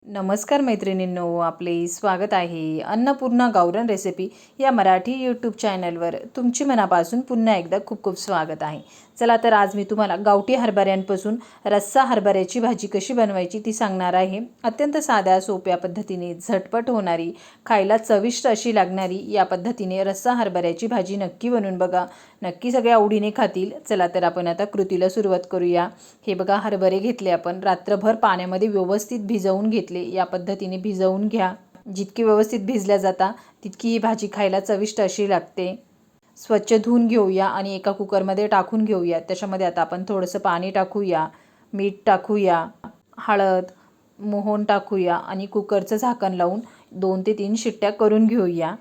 नमस्कार मैत्रिणींनो, आपले स्वागत आहे अन्नपूर्णा गावरान रेसिपी या मराठी यूट्यूब चॅनलवर. तुमची मनापासून पुन्हा एकदा खूप खूप स्वागत आहे. चला तर आज मी तुम्हाला गावठी हरभऱ्यांपासून रस्सा हरभऱ्याची भाजी कशी बनवायची ती सांगणार आहे. अत्यंत साध्या सोप्या पद्धतीने झटपट होणारी, खायला चविष्ट अशी लागणारी या पद्धतीने रस्सा हरभऱ्याची भाजी नक्की बनवून बघा. नक्की सगळ्या आवडीने खातील. चला तर आपण आता कृतीला सुरुवात करूया. हे बघा, हरभरे घेतले आपण, रात्रभर पाण्यामध्ये व्यवस्थित भिजवून घेतले. या पद्धतीने भिजवून घ्या. जितकी व्यवस्थित भिजल्या जाता तितकी ही भाजी खायला चविष्ट अशी लागते. स्वच्छ धुवून घेऊया आणि एका कुकरमध्ये टाकून घेऊया. त्याच्यामध्ये आता आपण थोडंसं पाणी टाकूया, मीठ टाकूया, हळद, मोहन टाकूया आणि कुकरचं झाकण लावून 2 ते 3 शिट्ट्या करून घेऊया.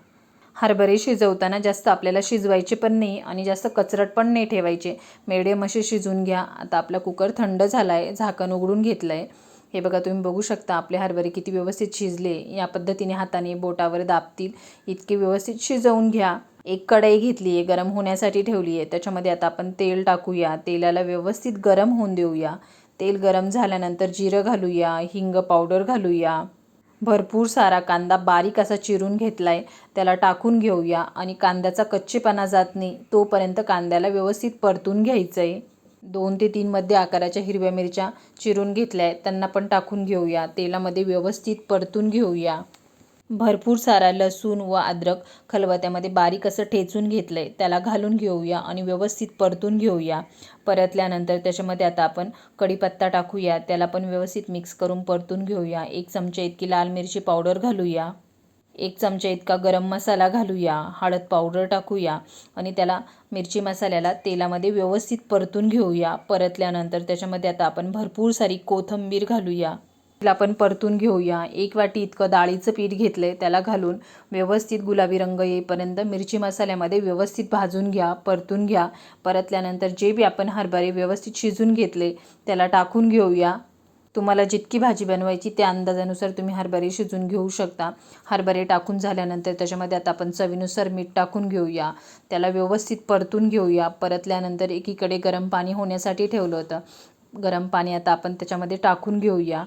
हरभरे शिजवताना जास्त आपल्याला शिजवायचे पण नाही आणि जास्त कचरट पण नाही ठेवायचे. मिडियम असे शिजून घ्या. आता आपला कुकर थंड झाला आहे, झाकण उघडून घेतलं आहे. हे बघा, तुम्ही बघू शकता आपले हरभरे किती व्यवस्थित शिजले. या पद्धतीने हाताने बोटावर दाबतील इतके व्यवस्थित शिजवून घ्या. एक कढई घेतली आहे, गरम होण्यासाठी ठेवली आहे. त्याच्यामध्ये आता आपण तेल टाकूया. तेलाला व्यवस्थित गरम होऊन देऊया. तेल गरम झाल्यानंतर जिरं घालूया, हिंग पावडर घालूया. भरपूर सारा कांदा बारीक असा चिरून घेतला आहे, त्याला टाकून घेऊया आणि कांद्याचा कच्चेपणा जात नाही तोपर्यंत कांद्याला व्यवस्थित परतून घ्यायचं आहे. 2 ते 3 मध्य आकाराच्या हिरव्या मिरच्या चिरून घेतल्या आहेत, त्यांना पण टाकून घेऊया. तेलामध्ये व्यवस्थित परतून घेऊया. भरपूर सारा लसूण व अद्रक खलबत्त्यामध्ये बारीक असं ठेचून घेतलं आहे, त्याला घालून घेऊया आणि व्यवस्थित परतून घेऊया. परतल्यानंतर त्याच्यामध्ये आता आपण कढीपत्ता टाकूया, त्याला पण व्यवस्थित मिक्स करून परतून घेऊया. 1 चमचा इतकी लाल मिरची पावडर घालूया. 1 चमचा इतका गरम मसाला घालूया. हळद पावडर टाकूया आणि त्याला मिरची मसाल्याला तेलामध्ये व्यवस्थित परतून घेऊया. परतल्यानंतर त्याच्यामध्ये आता आपण भरपूर सारी कोथिंबीर घालूया. त्याला आपण परतून घेऊया. 1 वाटी इतकं डाळीचं पीठ घेतलं आहे, त्याला घालून व्यवस्थित गुलाबी रंग येईपर्यंत मिरची मसाल्यामध्ये व्यवस्थित भाजून घ्या, परतून घ्या. परतल्यानंतर जे बी आपण हरभरे व्यवस्थित शिजून घेतले त्याला टाकून घेऊया. तुम्हाला जितकी भाजी बनवायची त्या अंदाजानुसार तुम्ही हरभरे शिजून घेऊ शकता. हरभरे टाकून झाल्यानंतर त्याच्यामध्ये आता आपण चवीनुसार मीठ टाकून घेऊया. त्याला व्यवस्थित परतून घेऊया. परतल्यानंतर एकीकडे गरम पाणी होण्यासाठी ठेवलं होतं. गरम पाणी आता आपण त्याच्यामध्ये टाकून घेऊया.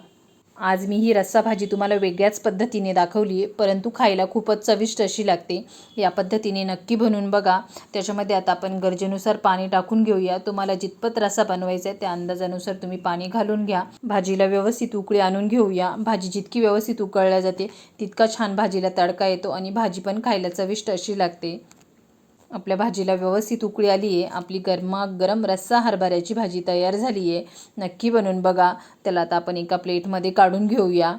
आज मी ही रस्सा भाजी तुम्हाला वेगळ्याच पद्धतीने दाखवली आहे, परंतु खायला खूपच चविष्ट अशी लागते. या पद्धतीने नक्की बनवून बघा. त्याच्यामध्ये आता आपण गरजेनुसार पाणी टाकून घेऊया. तुम्हाला जितपत रस्सा बनवायचा आहे त्या अंदाजानुसार तुम्ही पाणी घालून घ्या. भाजीला व्यवस्थित उकळी आणून घेऊया. भाजी जितकी व्यवस्थित उकळल्या जाते तितका छान भाजीला तडका येतो आणि भाजी पण खायला चविष्ट अशी लागते. आपल्या भाजीला व्यवस्थित उकळी आली आहे. आपली गरमागरम रस्सा हरभऱ्याची भाजी तयार झाली आहे. नक्की बनवून बघा. त्याला आता आपण एका प्लेटमध्ये काढून घेऊया.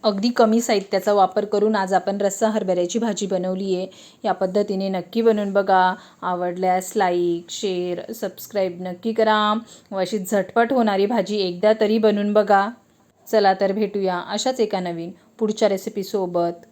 अगदी कमी साहित्याचा वापर करून आज आपण रस्सा हरभऱ्याची भाजी बनवली आहे. या पद्धतीने नक्की बनवून बघा. आवडल्यास लाईक, शेअर, सबस्क्राईब नक्की करा. व अशी झटपट होणारी भाजी एकदा तरी बनवून बघा. चला तर भेटूया अशाच एका नवीन पुढच्या रेसिपीसोबत.